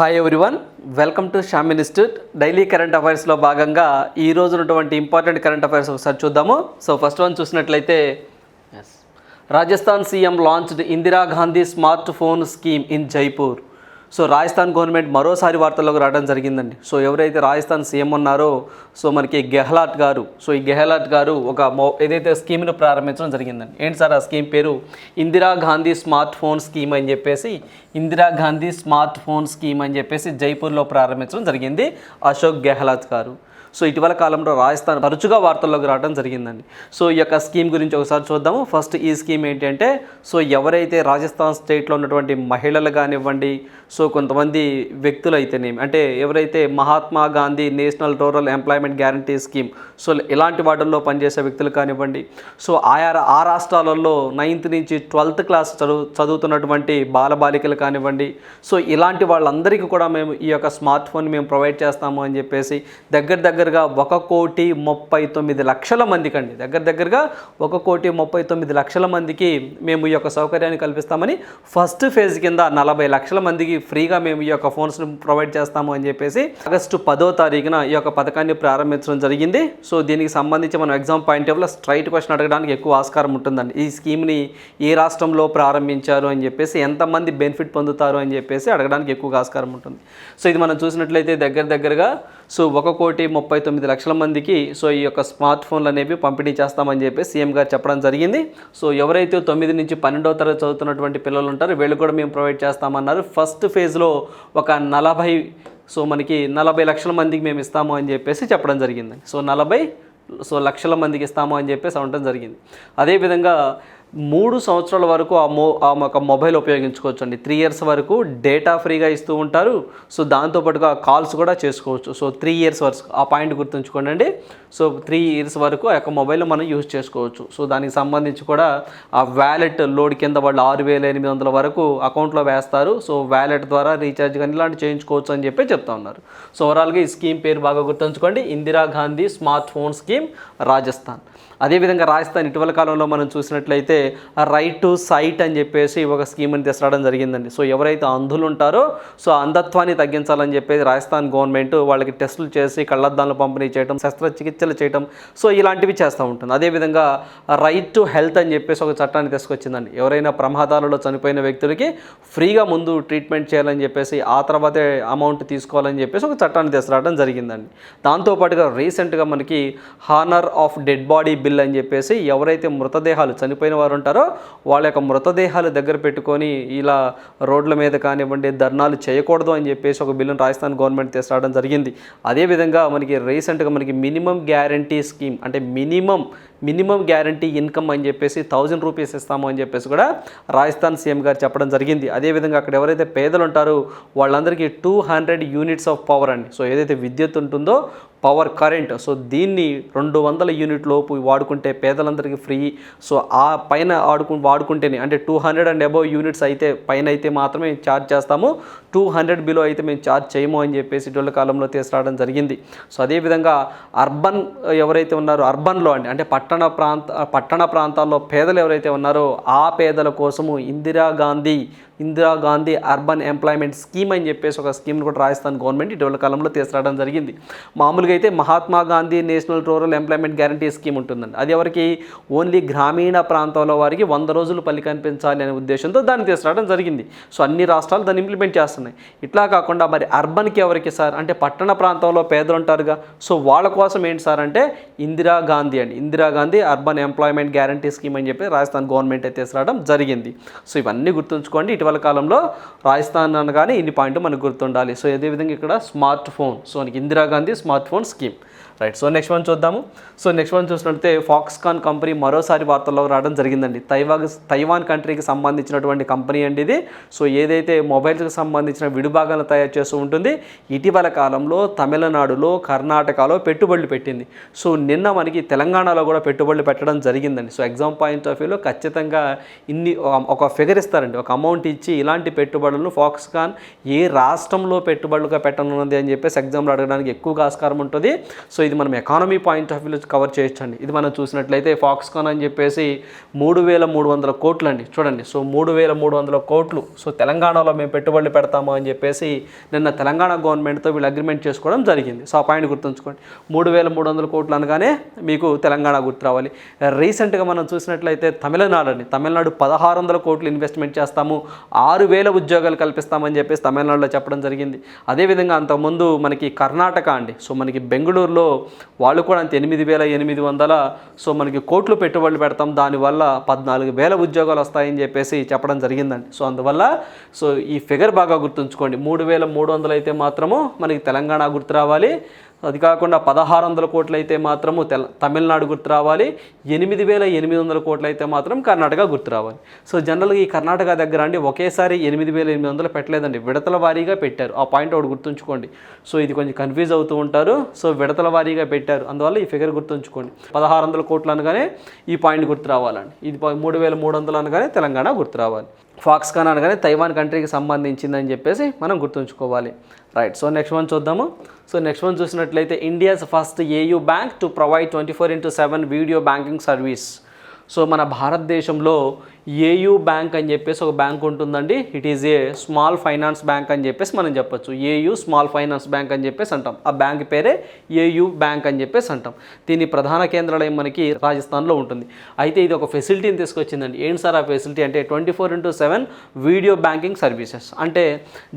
Hi everyone, welcome to Shyam institute. Daily current అఫైర్స్లో భాగంగా ఈ రోజు ఉన్నటువంటి ఇంపార్టెంట్ కరెంట్ అఫైర్స్ ఒకసారి చూద్దాము. సో ఫస్ట్ వన్ చూసినట్లయితే Rajasthan CM launched Indira Gandhi smart phone scheme in Jaipur. So Rajasthan government మరోసారి వార్తల్లోకి రావడం జరిగిందండి. సో ఎవరైతే రాజస్థాన్ సీఎం ఉన్నారో సో మనకి గెహ్లాట్ గారు, ఈ గెహ్లాట్ గారు ఏదైతే స్కీమ్ను ప్రారంభించడం జరిగిందండి. ఏంటి సార్ ఆ స్కీమ్ పేరు? ఇందిరాగాంధీ స్మార్ట్ ఫోన్ స్కీమ్ అని చెప్పేసి జైపూర్లో ప్రారంభించడం జరిగింది అశోక్ గెహ్లాట్ గారు. సో ఇటీవల కాలంలో రాజస్థాన్ తరచుగా వార్తల్లోకి రావడం జరిగిందండి. సో ఈ యొక్క స్కీమ్ గురించి ఒకసారి చూద్దాము. ఫస్ట్ ఈ స్కీమ్ ఏంటంటే సో ఎవరైతే రాజస్థాన్ స్టేట్లో ఉన్నటువంటి మహిళలు కానివ్వండి, సో కొంతమంది వ్యక్తులు అయితేనేమి, అంటే ఎవరైతే Mahatma Gandhi national rural employment guarantee scheme, so ఇలాంటి వాటిల్లో పనిచేసే వ్యక్తులు కానివ్వండి, సో ఆ రాష్ట్రాలలో 9th నుంచి 12th క్లాస్ చదువుతున్నటువంటి బాలబాలికలు కానివ్వండి, సో ఇలాంటి వాళ్ళందరికీ కూడా మేము ఈ యొక్క స్మార్ట్ ఫోన్ మేము ప్రొవైడ్ చేస్తాము అని చెప్పేసి దగ్గరగా 1,39,00,000 మందికి అండి, దగ్గరగా 1,39,00,000 మందికి మేము ఈ యొక్క సౌకర్యాన్ని కల్పిస్తామని ఫస్ట్ ఫేజ్ కింద 40 లక్షల మందికి ఫ్రీగా మేము ఈ యొక్క ఫోన్స్ని ప్రొవైడ్ చేస్తాము అని చెప్పేసి ఆగస్టు 10వ తారీఖున ఈ యొక్క పథకాన్ని ప్రారంభించడం జరిగింది. సో దీనికి సంబంధించి మనం ఎగ్జామ్ పాయింట్ ఆఫ్ వ్యూలో స్ట్రైట్ క్వశ్చన్ అడగడానికి ఎక్కువ ఆస్కారం ఉంటుందండి. ఈ స్కీమ్ని ఏ రాష్ట్రంలో ప్రారంభించారు అని చెప్పేసి, ఎంతమంది బెనిఫిట్ పొందుతారు అని చెప్పేసి అడగడానికి ఎక్కువగా ఆస్కారం ఉంటుంది. సో ఇది మనం చూసినట్లయితే దగ్గరగా సో 1,39,00,000 మందికి సో ఈ యొక్క స్మార్ట్ ఫోన్లు అనేవి పంపిణీ చేస్తామని చెప్పి సీఎం గారు చెప్పడం జరిగింది. సో ఎవరైతే 9 నుంచి 12వ తరగతి చదువుతున్నటువంటి పిల్లలు ఉంటారో వీళ్ళు కూడా మేము ప్రొవైడ్ చేస్తామన్నారు. ఫస్ట్ ఫేజ్లో ఒక 40 లక్షల మందికి మేము ఇస్తాము అని చెప్పేసి చెప్పడం జరిగింది. సో 40 లక్షల మందికి ఇస్తాము అని చెప్పేసి అనడం జరిగింది. అదేవిధంగా 3 సంవత్సరాల వరకు ఒక మొబైల్ ఉపయోగించుకోవచ్చు అండి. 3 years వరకు డేటా ఫ్రీగా ఇస్తూ ఉంటారు. సో దాంతోపాటుగా కాల్స్ కూడా చేసుకోవచ్చు. సో 3 years వరకు ఆ పాయింట్ గుర్తుంచుకోండి అండి. సో 3 years వరకు ఆ యొక్క మొబైల్ మనం యూజ్ చేసుకోవచ్చు. సో దానికి సంబంధించి కూడా ఆ వ్యాలెట్ లోడ్ కింద వాళ్ళు 6,800 వరకు అకౌంట్లో వేస్తారు. సో వ్యాలెట్ ద్వారా రీఛార్జ్ కానీ ఇలాంటి చేయించుకోవచ్చు అని చెప్పి చెప్తా ఉన్నారు. సో ఓవరాల్గా ఈ స్కీమ్ పేరు బాగా గుర్తుంచుకోండి, Indira Gandhi smart phone scheme Rajasthan. అదేవిధంగా రాజస్థాన్ ఇటీవల కాలంలో మనం చూసినట్లయితే రైట్ టు సైట్ అని చెప్పేసి ఒక స్కీమ్ని తీసుకురావడం జరిగిందండి. సో ఎవరైతే అంధులు ఉంటారో సో అంధత్వాన్ని తగ్గించాలని చెప్పేసి రాజస్థాన్ గవర్నమెంట్ వాళ్ళకి టెస్టులు చేసి కళ్ళద్దాలను పంపిణీ చేయడం, శస్త్రచికిత్సలు చేయడం, సో ఇలాంటివి చేస్తూ ఉంటుంది. అదేవిధంగా రైట్ టు హెల్త్ అని చెప్పేసి ఒక చట్టాన్ని తీసుకొచ్చిందండి. ఎవరైనా ప్రమాదాలలో చనిపోయిన వ్యక్తులకి ఫ్రీగా ముందు ట్రీట్మెంట్ చేయాలని చెప్పేసి ఆ తర్వాతే అమౌంట్ తీసుకోవాలని చెప్పేసి ఒక చట్టాన్ని తీసుకురావడం జరిగిందండి. దాంతోపాటుగా రీసెంట్గా మనకి honour of dead body bill అని చెప్పేసి ఎవరైతే మృతదేహాలు చనిపోయిన వారు ఉంటారో వాళ్ళ యొక్క మృతదేహాలు దగ్గర పెట్టుకొని ఇలా రోడ్ల మీద కానివ్వండి ధర్నాలు చేయకూడదు అని చెప్పేసి ఒక బిల్లును రాజస్థాన్ గవర్నమెంట్ తీసుకురావడం జరిగింది. అదేవిధంగా మనకి రీసెంట్గా మనకి మినిమం గ్యారంటీ స్కీమ్, అంటే మినిమం గ్యారంటీ ఇన్కమ్ అని చెప్పేసి 1,000 రూపీస్ ఇస్తాము అని చెప్పేసి కూడా రాజస్థాన్ సీఎం గారు చెప్పడం జరిగింది. అదేవిధంగా అక్కడ ఎవరైతే పేదలు ఉంటారో వాళ్ళందరికీ 200 యూనిట్స్ ఆఫ్ పవర్ అండి. సో ఏదైతే విద్యుత్ ఉంటుందో పవర్ కరెంట్, సో దీన్ని 200 యూనిట్ లోపు వాడుకుంటే పేదలందరికీ ఫ్రీ. సో ఆ పైన వాడుకుంటేనే, అంటే 200 and above యూనిట్స్ అయితే పైన అయితే మాత్రమే ఛార్జ్ చేస్తాము, 200 బిలో అయితే మేము ఛార్జ్ చేయము అని చెప్పేసి ఇటీవల కాలంలో తీసుకురావడం జరిగింది. సో అదేవిధంగా అర్బన్ ఎవరైతే ఉన్నారో అర్బన్లో అంటే పట్టణ ప్రాంతాల్లో పేదలు ఎవరైతే ఉన్నారో ఆ పేదల కోసము ఇందిరాగాంధీ అర్బన్ ఎంప్లాయ్మెంట్ స్కీమ్ అని చెప్పేసి ఒక స్కీమ్ని కూడా రాజస్థాన్ గవర్నమెంట్ ఇటీవల కాలంలో తీసుకురావడం జరిగింది. మామూలుగా అయితే Mahatma Gandhi national rural employment guarantee scheme ఉంటుందండి. అది ఎవరికి? ఓన్లీ గ్రామీణ ప్రాంతాల వారికి 100 రోజులు పని కనిపించాలి అనే ఉద్దేశంతో దాన్ని తీసుకురావడం జరిగింది. సో అన్ని రాష్ట్రాలు దాన్ని ఇంప్లిమెంట్ చేస్తున్నాయి. ఇట్లా కాకుండా మరి అర్బన్కి ఎవరికి సార్ అంటే పట్టణ ప్రాంతంలో పేదలు ఉంటారుగా, సో వాళ్ళ కోసం ఏంటి సార్ అంటే Indira Gandhi urban employment guarantee scheme అని చెప్పి రాజస్థాన్ గవర్నమెంట్ అయితే తీసుకురావడం జరిగింది. సో ఇవన్నీ గుర్తుంచుకోండి. ఇటీవల కాలంలో రాజస్థాన్ అనగానే ఇన్ని పాయింట్లు మనకు గుర్తుండాలి. సో అదేవిధంగా ఇక్కడ smart phone, so Indira Gandhi smart phone scheme, right. So next one చూద్దాము. సో నెక్స్ట్ వన్ చూసినట్లయితే ఫాక్స్కాన్ కంపెనీ మరోసారి వార్తల్లో రావడం జరిగిందండి. తైవాన్ కంట్రీకి సంబంధించినటువంటి కంపెనీ అండి ఇది. సో ఏదైతే మొబైల్స్కి సంబంధించిన విడిభాగాలను తయారు చేస్తూ ఉంటుంది, ఇటీవల కాలంలో తమిళనాడులో కర్ణాటకలో పెట్టుబడులు పెట్టింది. సో నిన్న మనకి తెలంగాణలో కూడా పెట్టుబడులు పెట్టడం జరిగిందండి. సో ఎగ్జామ్ పాయింట్ ఆఫ్ వ్యూలో ఖచ్చితంగా ఒక ఫిగర్ ఇస్తారండి, ఒక అమౌంట్ ఇచ్చి ఇలాంటి పెట్టుబడులను ఫాక్స్కాన్ ఏ రాష్ట్రంలో పెట్టుబడులుగా పెట్టనున్నది అని చెప్పేసి ఎగ్జామ్లో అడగడానికి ఎక్కువగా ఆస్కారం ఉంటుంది. సో ఇది మనం ఎకానమీ పాయింట్ ఆఫ్ వ్యూలో కవర్ చేయొచ్చండి. ఇది మనం చూసినట్లయితే ఫాక్స్కాన్ అని చెప్పేసి 3,300 కోట్లు అండి. చూడండి, సో 3,300 కోట్లు. సో తెలంగాణలో మేము పెట్టుబడులు పెడతాము అని చెప్పేసి నిన్న తెలంగాణ గవర్నమెంట్తో వీళ్ళు అగ్రిమెంట్ చేసుకోవడం జరిగింది. సో ఆ పాయింట్ గుర్తుంచుకోండి. 3,300 కోట్లు అనగానే మీకు తెలంగాణ గుర్తు రావాలి. రీసెంట్గా మనం చూసినట్లయితే తమిళనాడు 1,600 కోట్లు ఇన్వెస్ట్మెంట్ చేస్తాము, 6,000 ఉద్యోగాలు కల్పిస్తామని చెప్పేసి తమిళనాడులో చెప్పడం జరిగింది. అదేవిధంగా అంతకుముందు మనకి కర్ణాటక అండి. సో మనకి బెంగళూరులో వాళ్ళు కూడా అంత 8,800 సో మనకి కోట్లు పెట్టుబడులు పెడతాం, దానివల్ల 14,000 ఉద్యోగాలు వస్తాయని చెప్పేసి చెప్పడం జరిగిందండి. సో అందువల్ల సో ఈ ఫిగర్ బాగా గుర్తుంచుకోండి. 3,300 అయితే మాత్రము మనకి తెలంగాణ గుర్తు రావాలి. అది కాకుండా 1,600 కోట్లు అయితే మాత్రము తమిళనాడు గుర్తు రావాలి. 8,800 కోట్లు అయితే మాత్రం కర్ణాటక గుర్తు రావాలి. సో జనరల్గా ఈ కర్ణాటక దగ్గర అండి ఒకేసారి 8,800 పెట్టలేదండి, విడతల వారీగా పెట్టారు. ఆ పాయింట్ ఒకటి గుర్తుంచుకోండి. సో ఇది కొంచెం కన్ఫ్యూజ్ అవుతూ ఉంటారు. సో విడతల వారీగా పెట్టారు, అందువల్ల ఈ ఫిగర్ గుర్తుంచుకోండి. 1,600 కోట్లు అనగానే ఈ పాయింట్ గుర్తు రావాలండి. ఇది 3,300 అనగానే తెలంగాణ గుర్తు రావాలి. ఫాక్స్కాన్ అనగానే తైవాన్ కంట్రీకి సంబంధించిందని చెప్పేసి మనం గుర్తుంచుకోవాలి. రైట్. సో నెక్స్ట్ వన్ చూద్దాము. సో నెక్స్ట్ వన్ చూసినట్లయితే India's first AU bank to provide 24/7 video banking service. So మన భారతదేశంలో ఏయూ బ్యాంక్ అని చెప్పేసి ఒక బ్యాంక్ ఉంటుందండి. It is a small finance bank అని చెప్పేసి మనం చెప్పొచ్చు. ఏయూ స్మాల్ ఫైనాన్స్ బ్యాంక్ అని చెప్పేసి అంటాం. ఆ బ్యాంక్ పేరే ఏయూ బ్యాంక్ అని చెప్పేసి అంటాం. దీని ప్రధాన కేంద్రాలయం మనకి రాజస్థాన్లో ఉంటుంది. అయితే ఇది ఒక ఫెసిలిటీని తీసుకొచ్చిందండి. ఏంటి సార్ ఆ ఫెసిలిటీ అంటే 24/7 వీడియో బ్యాంకింగ్ సర్వీసెస్. అంటే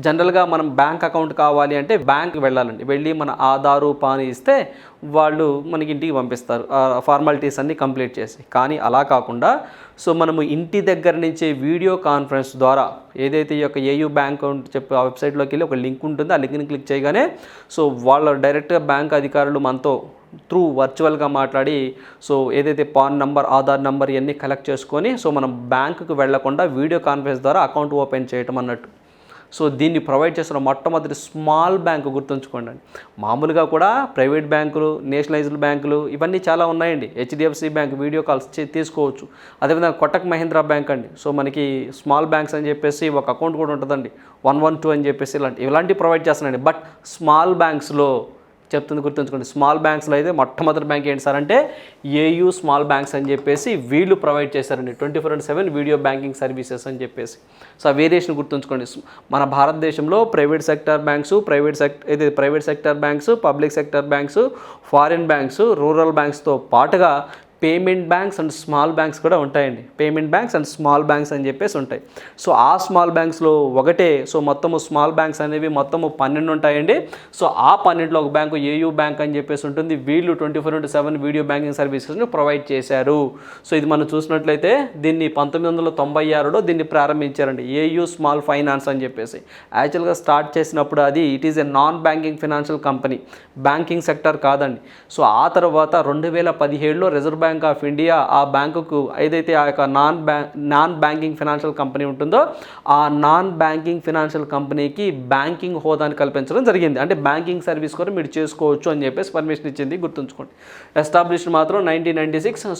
జనరల్గా మనం బ్యాంక్ అకౌంట్ కావాలి అంటే బ్యాంక్కి వెళ్ళాలండి. వెళ్ళి మన ఆధారు పాని ఇస్తే వాళ్ళు మనకి ఇంటికి పంపిస్తారు ఫార్మాలిటీస్ అన్నీ కంప్లీట్ చేసి. కానీ అలా కాకుండా సో మనము ఇంటి దగ్గర నుంచే వీడియో కాన్ఫరెన్స్ ద్వారా ఏదైతే ఈ యొక్క ఏయూ బ్యాంక్ చెప్పి ఆ వెబ్సైట్లోకి వెళ్ళి ఒక లింక్ ఉంటుంది. ఆ లింక్ని క్లిక్ చేయగానే సో వాళ్ళ డైరెక్ట్గా బ్యాంక్ అధికారులు మనతో త్రూ వర్చువల్గా మాట్లాడి సో ఏదైతే పాన్ నంబర్, ఆధార్ నంబర్ ఇవన్నీ కలెక్ట్ చేసుకొని సో మనం బ్యాంకుకు వెళ్లకుండా వీడియో కాన్ఫరెన్స్ ద్వారా అకౌంట్ ఓపెన్ చేయటం అన్నట్టు. సో దీన్ని ప్రొవైడ్ చేస్తున్న మొట్టమొదటి స్మాల్ బ్యాంకు గుర్తుంచుకోండి అండి. మామూలుగా కూడా ప్రైవేట్ బ్యాంకులు, నేషనలైజ్డ్ బ్యాంకులు ఇవన్నీ చాలా ఉన్నాయండి. హెచ్డిఎఫ్సి బ్యాంక్ వీడియో కాల్స్ తీసుకోవచ్చు. అదేవిధంగా కొటక్ మహీంద్రా బ్యాంక్ అండి. సో మనకి స్మాల్ బ్యాంక్స్ అని చెప్పేసి ఒక అకౌంట్ కూడా ఉంటుందండి, 112 అని చెప్పేసి ఇలాంటివి ప్రొవైడ్ చేస్తున్నాయండి. బట్ స్మాల్ బ్యాంక్స్లో చెప్తుంది గుర్తుంచుకోండి. స్మాల్ బ్యాంక్స్లో అయితే మొట్టమొదటి బ్యాంక్ ఏంటి సార్ అంటే ఏయూ స్మాల్ బ్యాంక్స్ అని చెప్పేసి వీళ్ళు ప్రొవైడ్ చేశారండి 24/7 వీడియో బ్యాంకింగ్ సర్వీసెస్ అని చెప్పేసి. సో ఆ వేరియేషన్ గుర్తుంచుకోండి. మన భారతదేశంలో private sector banks, public sector banks, foreign banks, rural బ్యాంక్స్తో పాటుగా payment banks and small banks కూడా ఉంటాయండి. Payment banks and small banks అని చెప్పేసి ఉంటాయి. సో ఆ స్మాల్ బ్యాంక్స్లో ఒకటే. సో మొత్తము స్మాల్ బ్యాంక్స్ అనేవి మొత్తము 12 ఉంటాయండి. సో ఆ 12లో ఒక బ్యాంకు ఏయూ బ్యాంక్ అని చెప్పేసి ఉంటుంది. వీళ్ళు 24/7 వీడియో బ్యాంకింగ్ సర్వీసెస్ని ప్రొవైడ్ చేశారు. సో ఇది మనం చూసినట్లయితే దీన్ని 1996లో దీన్ని ప్రారంభించారండి, ఏయూ స్మాల్ ఫైనాన్స్ అని చెప్పేసి. యాక్చువల్గా స్టార్ట్ చేసినప్పుడు అది it is a non banking financial company, banking sector కాదండి. సో ఆ తర్వాత 2017లో రిజర్వ్ బ్యాంక్ ఆఫ్ ఇండియా ఆ బ్యాంకుకు ఏదైతే ఆ యొక్క నాన్ బ్యాంకింగ్ ఫైనాన్షియల్ కంపెనీ ఉంటుందో ఆ నాన్ బ్యాంకింగ్ ఫైనాన్షియల్ కంపెనీకి బ్యాంకింగ్ హోదాని కల్పించడం జరిగింది. అంటే బ్యాంకింగ్ సర్వీస్ కూడా మీరు చేసుకోవచ్చు అని చెప్పేసి పర్మిషన్ ఇచ్చింది గుర్తుంచుకోండి. ఎస్టాబ్లిష్డ్ మాత్రం 1996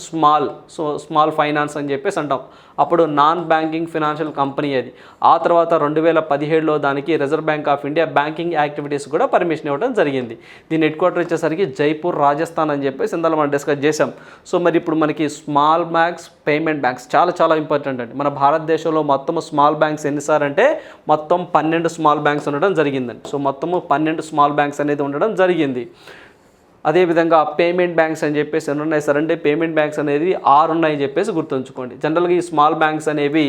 స్మాల్ ఫైనాన్స్ అని చెప్పేసి అంటాం. అప్పుడు నాన్ బ్యాంకింగ్ ఫైనాన్షియల్ కంపెనీ అది. ఆ తర్వాత 2017లో దానికి reserve bank of India banking activities కూడా పర్మిషన్ ఇవ్వడం జరిగింది. దీని హెడ్ క్వార్టర్ వచ్చేసరికి జైపూర్, రాజస్థాన్ అని చెప్పేసి ఇందులో మనం డిస్కస్ చేసాం. సో మరి ఇప్పుడు మనకి స్మాల్ బ్యాంక్స్, పేమెంట్ బ్యాంక్స్ చాలా ఇంపార్టెంట్ అండి. మన భారతదేశంలో మొత్తం స్మాల్ బ్యాంక్స్ ఎన్నిసార్లు అంటే మొత్తం 12 స్మాల్ బ్యాంక్స్ ఉండడం జరిగిందండి. సో మొత్తము 12 స్మాల్ బ్యాంక్స్ అనేది ఉండడం జరిగింది. అదేవిధంగా పేమెంట్ బ్యాంక్స్ అని చెప్పేసి ఎన్ని ఉన్నాయి సార్ అంటే పేమెంట్ బ్యాంక్స్ అనేది 6 ఉన్నాయని చెప్పేసి గుర్తుంచుకోండి. జనరల్గా ఈ స్మాల్ బ్యాంక్స్ అనేవి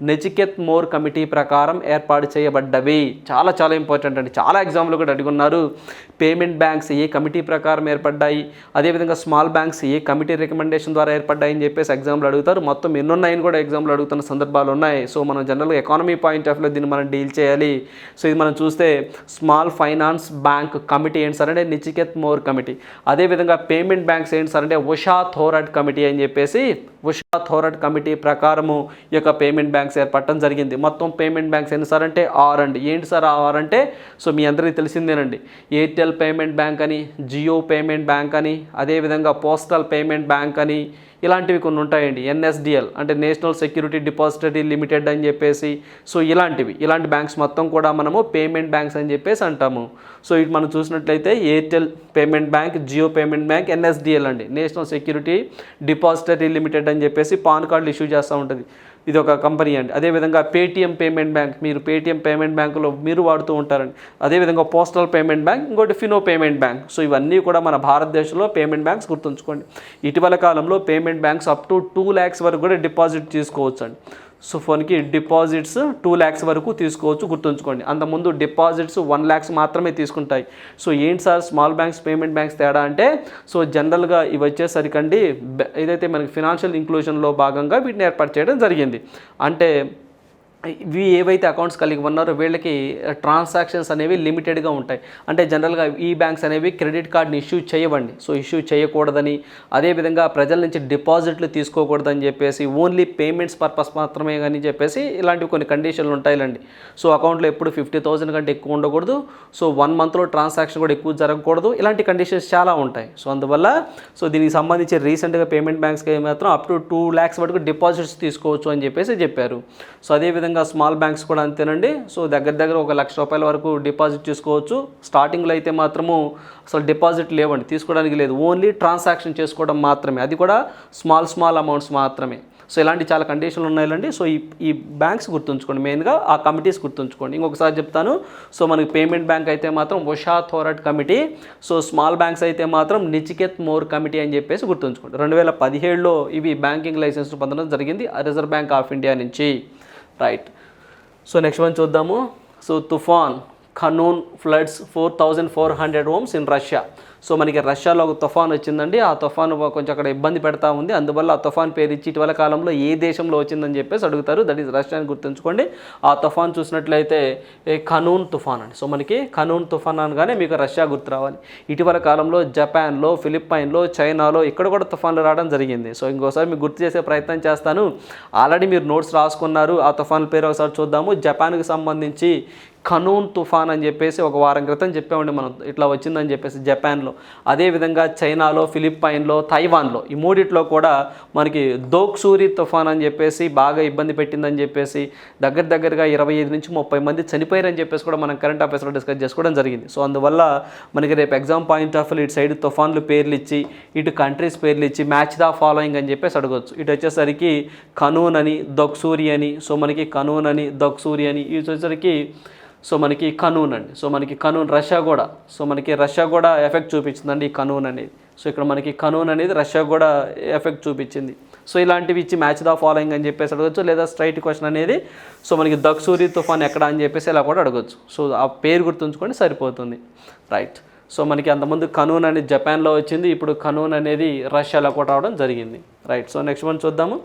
నచికేత్ మోర్ కమిటీ ప్రకారం ఏర్పాటు చేయబడ్డవి. చాలా ఇంపార్టెంట్ అండి. చాలా ఎగ్జామ్లు కూడా అడుగున్నారు. పేమెంట్ బ్యాంక్స్ ఏ కమిటీ ప్రకారం ఏర్పడ్డాయి, అదేవిధంగా స్మాల్ బ్యాంక్స్ ఏ కమిటీ రికమెండేషన్ ద్వారా ఏర్పడ్డాయి అని చెప్పేసి ఎగ్జామ్లు అడుగుతారు. మొత్తం ఎన్ని ఉన్నాయని కూడా ఎగ్జామ్లు అడుగుతున్న సందర్భాలు ఉన్నాయి. సో మనం జనరల్గా ఎకానమీ పాయింట్ ఆఫ్ వ్యూలో దీన్ని మనం డీల్ చేయాలి. సో ఇది మనం చూస్తే స్మాల్ ఫైనాన్స్ బ్యాంక్ కమిటీ ఏంటి సార్ అంటే నచికేత్ మోర్ కమిటీ. అదేవిధంగా పేమెంట్ బ్యాంక్స్ ఏంటి సార్ అంటే ఉషా థోరట్ కమిటీ అని చెప్పేసి ఉషా థోరట్ కమిటీ ప్రకారము ఈ యొక్క పేమెంట్ బ్యాంక్స్ ఏర్పడటం జరిగింది. మొత్తం పేమెంట్ బ్యాంక్స్ ఎన్ని సార్ అంటే 6 అండి. ఏంటి సార్ 6 అంటే సో మీ అందరికీ తెలిసిందేనండి. ఎయిర్టెల్ పేమెంట్ బ్యాంక్ అని, జియో పేమెంట్ బ్యాంక్ అని, అదేవిధంగా పోస్టల్ పేమెంట్ బ్యాంక్ అని ఇలాంటివి కొన్ని ఉంటాయండి. ఎన్ఎస్డిఎల్ అంటే నేషనల్ సెక్యూరిటీ డిపాజిటరీ లిమిటెడ్ అని చెప్పేసి సో ఇలాంటి బ్యాంక్స్ మొత్తం కూడా మనము పేమెంట్ బ్యాంక్స్ అని చెప్పేసి అంటాము. సో ఇటు మనం చూసినట్లయితే Airtel payment bank, Jio payment bank, NSDL అండి నేషనల్ సెక్యూరిటీ డిపాజిటరీ లిమిటెడ్ అని చెప్పేసి పాన్ కార్డులు ఇష్యూ చేస్తూ ఉంటుంది. ఇది ఒక కంపెనీ అండి. అదేవిధంగా పేటిఎం పేమెంట్ బ్యాంక్, మీరు పేటిఎం పేమెంట్ బ్యాంకులో మీరు వాడుతూ ఉంటారండి. అదేవిధంగా పోస్టల్ పేమెంట్ బ్యాంక్, ఇంకోటి ఫినో పేమెంట్ బ్యాంక్. సో ఇవన్నీ కూడా మన భారతదేశంలో పేమెంట్ బ్యాంక్స్ గుర్తుంచుకోండి. ఇటీవల కాలంలో payment banks up to 2 lakhs వరకు కూడా డిపాజిట్ తీసుకోవచ్చు అండి. సో ఫోన్కి డిపాజిట్స్ 2 lakhs వరకు తీసుకోవచ్చు, గుర్తుంచుకోండి. అంతకుముందు డిపాజిట్స్ 1 lakhs మాత్రమే తీసుకుంటాయి. సో ఏంటి sir small banks payment banks తేడా అంటే సో జనరల్గా ఇవి వచ్చేసరికండి ఏదైతే మనకి ఫినాన్షియల్ ఇంక్లూజన్లో భాగంగా వీటిని ఏర్పాటు చేయడం జరిగింది. అంటే ఇవి ఏవైతే అకౌంట్స్ కలిగి ఉన్నారో వీళ్ళకి ట్రాన్సాక్షన్స్ అనేవి లిమిటెడ్గా ఉంటాయి. అంటే జనరల్గా ఈ బ్యాంక్స్ అనేవి క్రెడిట్ కార్డ్ని ఇష్యూ చేయవండి. సో ఇష్యూ చేయకూడదని, అదేవిధంగా ప్రజల నుంచి డిపాజిట్లు తీసుకోకూడదని చెప్పేసి ఓన్లీ పేమెంట్స్ పర్పస్ మాత్రమే కానీ చెప్పేసి ఇలాంటివి కొన్ని కండిషన్లు ఉంటాయిలండి. సో అకౌంట్లో ఎప్పుడు 50,000 కంటే ఎక్కువ ఉండకూడదు. సో 1 monthలో ట్రాన్సాక్షన్ కూడా ఎక్కువ జరగకూడదు. ఇలాంటి కండిషన్స్ చాలా ఉంటాయి. సో అందువల్ల సో దీనికి సంబంధించి రీసెంట్గా పేమెంట్ బ్యాంక్స్కి మాత్రం అప్ టు 2 lakhs వరకు డిపాజిట్స్ తీసుకోవచ్చు అని చెప్పేసి చెప్పారు. సో అదేవిధంగా స్మాల్ బ్యాంక్స్ కూడా అంతేనండి. సో దగ్గర 1 లక్ష రూపాయల వరకు డిపాజిట్ చేసుకోవచ్చు. స్టార్టింగ్లో అయితే మాత్రము అసలు డిపాజిట్ లేవండి, తీసుకోవడానికి లేదు, ఓన్లీ ట్రాన్సాక్షన్ చేసుకోవడం మాత్రమే, అది కూడా స్మాల్ అమౌంట్స్ మాత్రమే. సో ఇలాంటి చాలా కండిషన్లు ఉన్నాయండి. సో ఈ బ్యాంక్స్ గుర్తుంచుకోండి, మెయిన్గా ఆ కమిటీస్ గుర్తుంచుకోండి. ఇంకొకసారి చెప్తాను. సో మనకి పేమెంట్ బ్యాంక్ అయితే మాత్రం Usha Thorat committee, so small banks అయితే మాత్రం నిచికేత్ మోర్ కమిటీ అని చెప్పేసి గుర్తుంచుకోండి. 2017లో ఇవి బ్యాంకింగ్ లైసెన్స్ పొందడం జరిగింది రిజర్వ్ బ్యాంక్ ఆఫ్ ఇండియా నుంచి. రైట్. సో నెక్స్ట్ వన్ చూద్దాము. So typhoon Khanun floods 4,400 homes in Russia. So మనకి రష్యాలో ఒక తుఫాన్ వచ్చిందండి. ఆ తుఫాను కొంచెం అక్కడ ఇబ్బంది పెడతా ఉంది. అందువల్ల ఆ తుఫాన్ పేరు ఇచ్చి ఇటీవల కాలంలో ఏ దేశంలో వచ్చిందని చెప్పేసి అడుగుతారు. దట్ ఈస్ రష్యా అని గుర్తుంచుకోండి. ఆ తుఫాన్ చూసినట్లయితే ఖనూన్ తుఫాన్ అండి. సో మనకి ఖనూన్ తుఫాన్ అనగానే మీకు రష్యా గుర్తు రావాలి. ఇటీవల కాలంలో జపాన్లో, ఫిలిప్పైన్లో, చైనాలో ఇక్కడ కూడా తుఫాన్లు రావడం జరిగింది. సో ఇంకోసారి మీకు గుర్తు చేసే ప్రయత్నం చేస్తాను. ఆల్రెడీ మీరు నోట్స్ రాసుకున్నారు. ఆ తుఫాన్ పేరు ఒకసారి చూద్దాము. జపాన్కి సంబంధించి ఖనూన్ తుఫాన్ అని చెప్పేసి ఒక వారం క్రితం చెప్పామండి మనం, ఇట్లా వచ్చిందని చెప్పేసి జపాన్లో. అదేవిధంగా చైనాలో, ఫిలిప్పైన్లో, తైవాన్లో ఈ మూడిట్లో కూడా మనకి దోక్సూరి తుఫాన్ అని చెప్పేసి బాగా ఇబ్బంది పెట్టిందని చెప్పేసి దగ్గరగా 25 నుంచి 30 మంది చనిపోయారని చెప్పేసి కూడా మనం కరెంట్ అఫైర్స్లో డిస్కస్ చేసుకోవడం జరిగింది. సో అందువల్ల మనకి రేపు ఎగ్జామ్ పాయింట్ ఆఫ్ వ్యూ ఇటు సైడ్ తుఫాన్లు పేర్లు ఇచ్చి, ఇటు కంట్రీస్ పేర్లు ఇచ్చి మ్యాచ్ ద ఫాలోయింగ్ అని చెప్పేసి అడగవచ్చు. ఇటు వచ్చేసరికి ఖనూన్ అని, దోక్సూరి అని, సో మనకి ఖనూన్ అని, దోక్సూరి అని, ఇటు వచ్చేసరికి సో మనకి ఖనూన్ అండి. సో మనకి ఖనూన్ రష్యా కూడా ఎఫెక్ట్ చూపించిందండి ఈ ఖనూన్ అనేది. సో ఇక్కడ మనకి ఖనూన్ అనేది రష్యా కూడా ఎఫెక్ట్ చూపించింది. సో ఇలాంటివి ఇచ్చి మ్యాచ్ ద ఫాలోయింగ్ అని చెప్పేసి అడగచ్చు, లేదా స్ట్రైట్ క్వశ్చన్ అనేది సో మనకి దోక్సూరి తుఫాన్ ఎక్కడ అని చెప్పేసి ఇలా కూడా అడగచ్చు. సో ఆ పేరు గుర్తుంచుకొని సరిపోతుంది. రైట్. సో మనకి అంతకుముందు ఖనూన్ అనేది జపాన్లో వచ్చింది, ఇప్పుడు ఖనూన్ అనేది రష్యాలో కూడా రావడం జరిగింది. రైట్. సో నెక్స్ట్ వన్ చూద్దాము.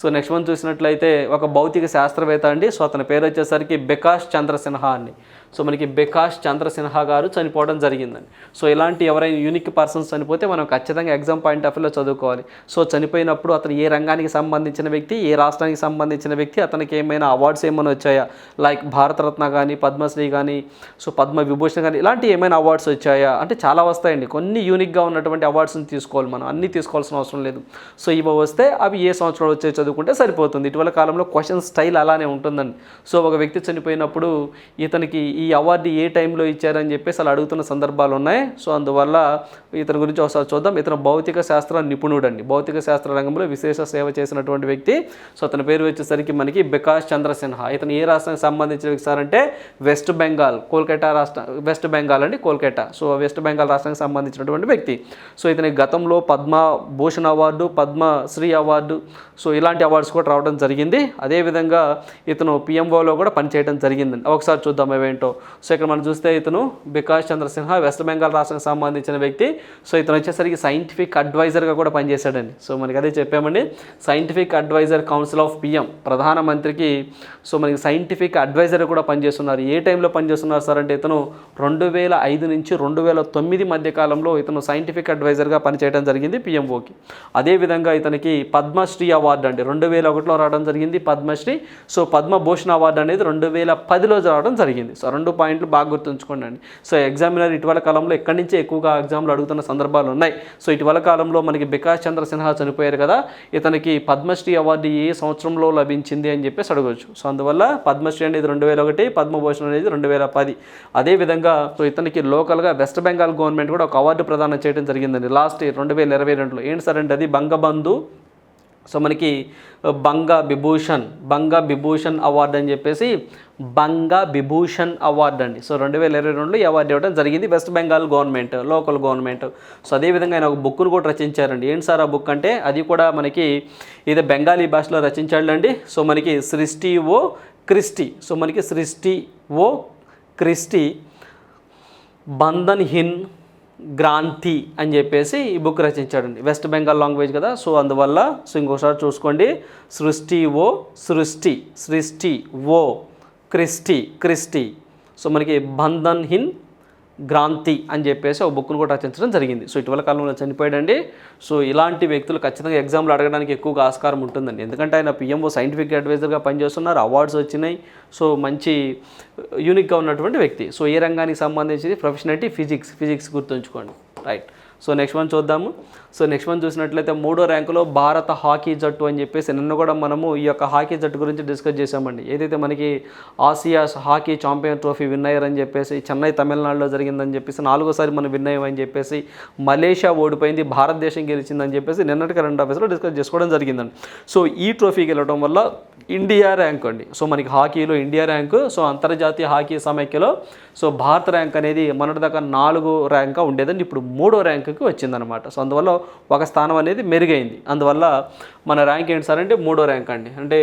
సో నెక్స్ట్ వన్ చూసినట్లయితే ఒక భౌతిక శాస్త్రవేత్త అండి. సో అతని పేరు వచ్చేసరికి బికాష్ చంద్ర సిన్హా అండి. సో మనకి బికాష్ చంద్ర సిన్హా గారు చనిపోవడం జరిగిందండి. సో ఇలాంటి ఎవరైనా యూనిక్ పర్సన్స్ చనిపోతే మనం ఖచ్చితంగా ఎగ్జామ్ పాయింట్ ఆఫ్ వ్యూలో చదువుకోవాలి. సో చనిపోయినప్పుడు అతను ఏ రంగానికి సంబంధించిన వ్యక్తి, ఏ రాష్ట్రానికి సంబంధించిన వ్యక్తి, అతనికి ఏమైనా అవార్డ్స్ ఏమైనా వచ్చాయా, లైక్ భారతరత్న కానీ, పద్మశ్రీ కానీ, సో పద్మ విభూషణ్ కానీ, ఇలాంటి ఏమైనా అవార్డ్స్ వచ్చాయా అంటే చాలా వస్తాయండి. కొన్ని యూనిక్గా ఉన్నటువంటి అవార్డ్స్ని తీసుకోవాలి, మనం అన్నీ తీసుకోవాల్సిన అవసరం లేదు. సో ఇవి వస్తే అవి ఏ సంవత్సరంలో వచ్చే చదువుకుంటే సరిపోతుంది. ఇటీవల కాలంలో క్వశ్చన్ స్టైల్ అలానే ఉంటుందండి. సో ఒక వ్యక్తి చనిపోయినప్పుడు ఇతనికి ఈ అవార్డు ఏ టైంలో ఇచ్చారని చెప్పేసి అలా అడుగుతున్న సందర్భాలు ఉన్నాయి. సో అందువల్ల ఇతని గురించి ఒకసారి చూద్దాం. ఇతను భౌతిక శాస్త్ర నిపుణుడు అండి. భౌతిక శాస్త్ర రంగంలో విశేష సేవ చేసినటువంటి వ్యక్తి. సో అతని పేరు వచ్చేసరికి మనకి బికాష్ చంద్ర సిన్హా. ఇతను ఏ రాష్ట్రానికి సంబంధించిన వ్యక్తి సార్ అంటే వెస్ట్ బెంగాల్, కోల్కతా రాష్ట్ర, వెస్ట్ బెంగాల్ అండి, కోల్కతా. సో వెస్ట్ బెంగాల్ రాష్ట్రానికి సంబంధించినటువంటి వ్యక్తి. సో ఇతని గతంలో Padma Bhushan award, Padma Shri award, so ఇలాంటి అవార్డ్స్ కూడా రావడం జరిగింది. అదేవిధంగా ఇతను పిఎంఓలో కూడా పనిచేయడం జరిగిందండి. ఒకసారి చూద్దాం అవేంటో. సో ఇక్కడ మనం చూస్తే ఇతను బికాష్ చంద్ర సిన్హా వెస్ట్ బెంగాల్ రాష్ట్రానికి సంబంధించిన వ్యక్తి. సో ఇతను వచ్చేసరికి సైంటిఫిక్ అడ్వైజర్గా కూడా పనిచేశాడండి. సో మనకి అదే చెప్పామండి, scientific advisor council of PM, ప్రధానమంత్రికి సో మనకి సైంటిఫిక్ అడ్వైజర్ కూడా పనిచేస్తున్నారు. ఏ టైంలో పనిచేస్తున్నారు సార్ అంటే ఇతను 2005 నుంచి 2009 మధ్య కాలంలో ఇతను సైంటిఫిక్ అడ్వైజర్గా పనిచేయడం జరిగింది పిఎంఓకి. అదేవిధంగా ఇతనికి పద్మశ్రీ అవార్డు అండి 2001లో రావడం జరిగింది పద్మశ్రీ. సో పద్మభూషణ్ అవార్డు అనేది 2010లో రావడం జరిగింది. సో 2 పాయింట్లు బాగా గుర్తుంచుకోండి అండి. సో ఎగ్జామినర్ ఇటీవల కాలంలో ఎక్కడి నుంచే ఎక్కువగా ఎగ్జామ్లు అడుగుతున్న సందర్భాలు ఉన్నాయి. సో ఇటీవల కాలంలో మనకి బికాష్ చంద్ర సిన్హా చనిపోయారు కదా, ఇతనికి పద్మశ్రీ అవార్డు ఏ సంవత్సరంలో లభించింది అని చెప్పేసి అడగవచ్చు. సో అందువల్ల పద్మశ్రీ అనేది 2001, పద్మభూషణ్ అనేది 2010. అదేవిధంగా సో ఇతనికి లోకల్గా వెస్ట్ బెంగాల్ గవర్నమెంట్ కూడా ఒక అవార్డు ప్రదానం చేయడం జరిగిందండి లాస్ట్ ఇయర్ 2022లో. ఏంటి సార్ అంటే అది బంగబంధు, సో మనకి బంగా బిభూషణ్ అవార్డు అని చెప్పేసి బంగా బిభూషణ్ అవార్డు అండి. సో 2022లో ఈ అవార్డు ఇవ్వడం జరిగింది west Bengal government, local government. So అదేవిధంగా ఆయన ఒక బుక్ను కూడా రచించారండి. ఏంటి సార్ ఆ బుక్ అంటే అది కూడా మనకి ఇది బెంగాలీ భాషలో రచించాడండి. సో మనకి సృష్టి ఓ క్రిస్టి బంధన్ హిన్ గ్రాంతి అని చెప్పేసి ఈ బుక్ రచించాడండి. వెస్ట్ బెంగాల్ లాంగ్వేజ్ కదా, సో అందువల్ల సో ఇంకోసారి చూసుకోండి, సృష్టి ఓ క్రిస్టి సో మనకి బంధన్ హిన్ గ్రాంతి అని చెప్పేసి ఒక బుక్ను కూడా రచించడం జరిగింది. సో ఇటీవల కాలంలో చనిపోయాడండి. సో ఇలాంటి వ్యక్తులు ఖచ్చితంగా ఎగ్జామ్లు అడగడానికి ఎక్కువగా ఆస్కారం ఉంటుందండి. ఎందుకంటే ఆయన పిఎంఓ సైంటిఫిక్ అడ్వైజర్గా పనిచేస్తున్నారు, అవార్డ్స్ వచ్చినాయి. సో మంచి యూనిక్గా ఉన్నటువంటి వ్యక్తి. సో ఏ రంగానికి సంబంధించి ప్రొఫెషనాలిటీ ఫిజిక్స్ గుర్తుంచుకోండి. రైట్. సో నెక్స్ట్ వన్ చూద్దాము. సో నెక్స్ట్ వన్ చూసినట్లయితే 3వ ర్యాంకులో భారత హాకీ జట్టు అని చెప్పేసి నిన్న కూడా మనము ఈ యొక్క హాకీ జట్టు గురించి డిస్కస్ చేసామండి. ఏదైతే మనకి Asia hockey champion trophy win అయ్యారని చెప్పేసి, చెన్నై తమిళనాడులో జరిగిందని చెప్పేసి, 4వసారి మనం విన్ అయ్యామని చెప్పేసి, మలేషియా ఓడిపోయింది, భారతదేశం గెలిచిందని చెప్పేసి నిన్నటి కరెంట్ అఫైర్స్లో డిస్కస్ చేసుకోవడం జరిగిందండి. సో ఈ ట్రోఫీ గెలవడం వల్ల ఇండియా ర్యాంక్ అండి. సో మనకి హాకీలో ఇండియా ర్యాంకు, సో అంతర్జాతీయ హాకీ సమైక్యలో సో భారత ర్యాంక్ అనేది మొన్నటిదాకా 4వ ర్యాంక్గా ఉండేదండి, ఇప్పుడు 3వ ర్యాంకుకి వచ్చిందనమాట. సో అందువల్ల ఒక స్థానం అనేది మెరుగైంది. అందువల్ల మన ర్యాంక్ ఏంటి సార్ అంటే 3వ ర్యాంక్ అండి. అంటే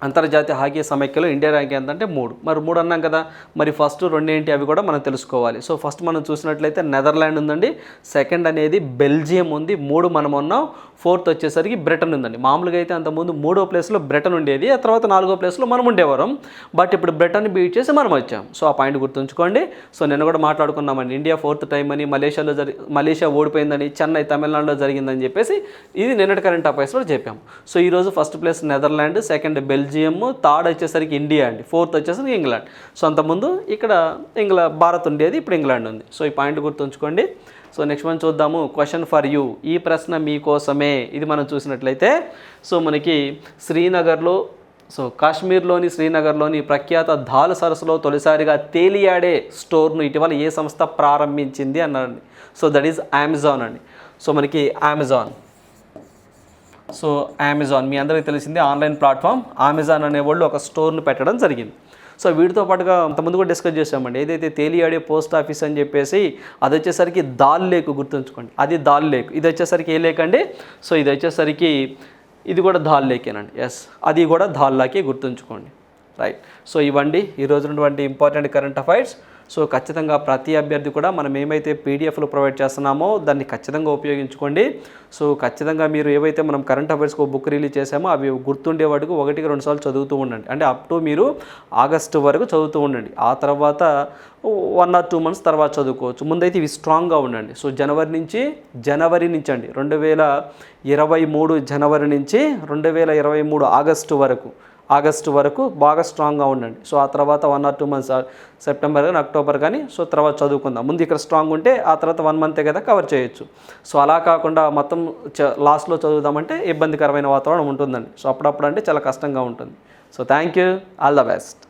అంతర్జాతీయ హాకీ సమైక్యలో ఇండియా ర్యాంక్ ఎంత అంటే 3. మరి 3 అన్నాం కదా, మరి ఫస్ట్ 2 ఏంటి అవి కూడా మనం తెలుసుకోవాలి. సో ఫస్ట్ మనం చూసినట్లయితే నెదర్లాండ్ ఉందండి, సెకండ్ అనేది బెల్జియం ఉంది, 3 మనం ఉన్నాం, 4th వచ్చేసరికి బ్రిటన్ ఉందండి. మామూలుగా అయితే అంతకుముందు 3వ ప్లేస్లో బ్రిటన్ ఉండేది, ఆ తర్వాత 4వ ప్లేస్లో మనం ఉండేవారం. బట్ ఇప్పుడు బ్రిటన్ బీట్ చేసి మనం వచ్చాం. సో ఆ పాయింట్ గుర్తుంచుకోండి. సో నిన్న కూడా మాట్లాడుకున్నామండి, ఇండియా 4th టైం అని, మలేషియా ఓడిపోయిందని, చెన్నై తమిళనాడులో జరిగిందని చెప్పేసి ఇది నిన్నటి కరెంట్ అఫైర్స్లో చెప్పాము. సో ఈరోజు first place Netherland, second Belgium, third వచ్చేసరికి ఇండియా అండి, 4th వచ్చేసరికి ఇంగ్లాండ్. సో అంతకుముందు ఇక్కడ భారత్ ఉండేది, ఇప్పుడు ఇంగ్లాండ్ ఉంది. సో ఈ పాయింట్ గుర్తుంచుకోండి. సో నెక్స్ట్ మనం చూద్దాము, క్వశ్చన్ ఫర్ యూ, ఈ ప్రశ్న మీకోసమే. ఇది మనం చూసినట్లయితే సో మనకి శ్రీనగర్లో, సో కాశ్మీర్లోని శ్రీనగర్లోని ప్రఖ్యాత దాల్ సరస్సులో తొలిసారిగా తేలియాడే స్టోర్ను ఇటీవల ఏ సంస్థ ప్రారంభించింది అన్నారండి. సో దట్ ఈజ్ అమెజాన్ అండి. సో మనకి అమెజాన్ మీ అందరికీ తెలిసింది ఆన్లైన్ ప్లాట్ఫామ్. అమెజాన్ అనేవాళ్ళు ఒక స్టోర్ను పెట్టడం జరిగింది. సో వీటితో పాటుగా అంతకుముందు కూడా డిస్కస్ చేసామండి, ఏదైతే తేలియాడే పోస్ట్ ఆఫీస్ అని చెప్పేసి, అది వచ్చేసరికి దాల్ లేక్, గుర్తుంచుకోండి, అది దాల్ లేక్. ఇది వచ్చేసరికి ఏ లేక్ అండి, సో ఇది వచ్చేసరికి ఇది కూడా దాల్ లేకేనండి. ఎస్, అది కూడా దాల్ లేకే, గుర్తుంచుకోండి. రైట్. సో ఇవ్వండి ఈరోజు ఉన్నటువంటి ఇంపార్టెంట్ కరెంట్ అఫైర్స్. సో ఖచ్చితంగా ప్రతి అభ్యర్థి కూడా మనం ఏమైతే పీడిఎఫ్లు ప్రొవైడ్ చేస్తున్నామో దాన్ని ఖచ్చితంగా ఉపయోగించుకోండి. సో ఖచ్చితంగా మీరు ఏవైతే మనం కరెంట్ అఫైర్స్కి బుక్ రిలీజ్ చేసామో అవి గుర్తుండే వాటికి 1-2 సార్లు చదువుతూ ఉండండి. అంటే అప్ టు మీరు ఆగస్టు వరకు చదువుతూ ఉండండి. ఆ తర్వాత 1 or 2 months తర్వాత చదువుకోవచ్చు. ముందైతే ఇవి స్ట్రాంగ్గా ఉండండి. సో జనవరి నుంచి అండి 2023 జనవరి నుంచి 2023 ఆగస్టు వరకు బాగా స్ట్రాంగ్గా ఉండండి. సో ఆ తర్వాత 1 or 2 months సెప్టెంబర్ కానీ అక్టోబర్ కానీ సో తర్వాత చదువుకుందాం. ముందు ఇక్కడ స్ట్రాంగ్ ఉంటే ఆ తర్వాత 1 month కదా కవర్ చేయొచ్చు. సో అలా కాకుండా మొత్తం లాస్ట్లో చదువుదామంటే ఇబ్బందికరమైన వాతావరణం ఉంటుందండి. సో అప్పుడప్పుడు అంటే చాలా కష్టంగా ఉంటుంది. So thank you, all the best.